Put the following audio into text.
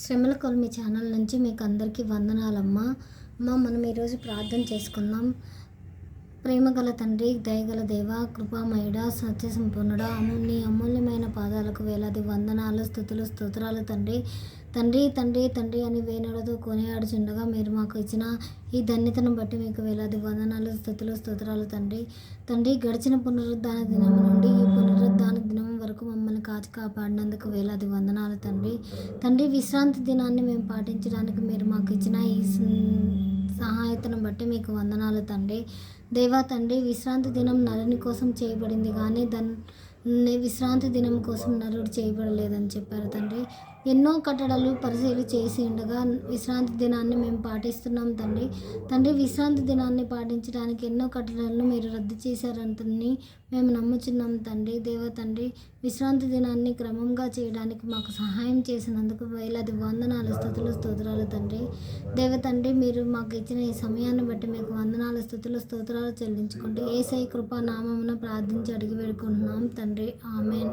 శ్రమల కొలిమి ఛానల్ నుంచి మీకు అందరికీ వందనాలమ్మా. మనం ఈరోజు ప్రార్థన చేసుకుందాం. ప్రేమగల తండ్రి, దయగల దేవ, కృపామయుడ, సత్య సంపూర్ణుడా, నీ అమూల్యమైన పాదాలకు వేలాది వందనాలు, స్తుతులు, స్తోత్రాలు తండ్రి. తండ్రి తండ్రి తండ్రి అని వేనులతో కొనియాడుచుండగా మీరు మాకు ఇచ్చిన ఈ ధన్యతను బట్టి మీకు వేలాది వందనాలు, స్తుతులు, స్తోత్రాలు తండ్రి. తండ్రి, గడిచిన పునరుద్ధాన దినం నుండి ఈ పునరుద్ధాన దినం వరకు మమ్మల్ని కాచి కాపాడినందుకు వేలాది వందనాలు తండ్రి. తండ్రి, విశ్రాంతి దినాన్ని మేము పాటించడానికి మీరు మాకు ఇచ్చిన ఈ సహాయతను బట్టి మీకు వందనాలు తండ్రి. దేవా తండ్రి, విశ్రాంతి దినం నరుని కోసం చేయబడింది కానీ విశ్రాంతి దినం కోసం నరుడు చేయబడలేదని చెప్పారు తండ్రి. ఎన్నో కట్టడలు పరిశీలి చేసి ఉండగా విశ్రాంతి దినాన్ని మేము పాటిస్తున్నాం తండ్రి. తండ్రి, విశ్రాంతి దినాన్ని పాటించడానికి ఎన్నో కట్టడలను మీరు రద్దు చేశారంతని మేము నమ్ముచున్నాం తండ్రి. దేవ తండ్రి, విశ్రాంతి దినాన్ని క్రమంగా చేయడానికి మాకు సహాయం చేసినందుకు వేలాది వందనాలు, స్తుతులు, స్తోత్రాలు తండ్రి. దేవ తండ్రి, మీరు మాకు ఇచ్చిన ఈ సమయాన్ని బట్టి మీకు వందనాలు, స్తుతులు, స్తోత్రాలు చెల్లించుకుంటూ యేసయ్య కృపా నామమున ప్రార్థించి అడిగి వేడుకుంటున్నాం తండ్రి. ఆమేన్.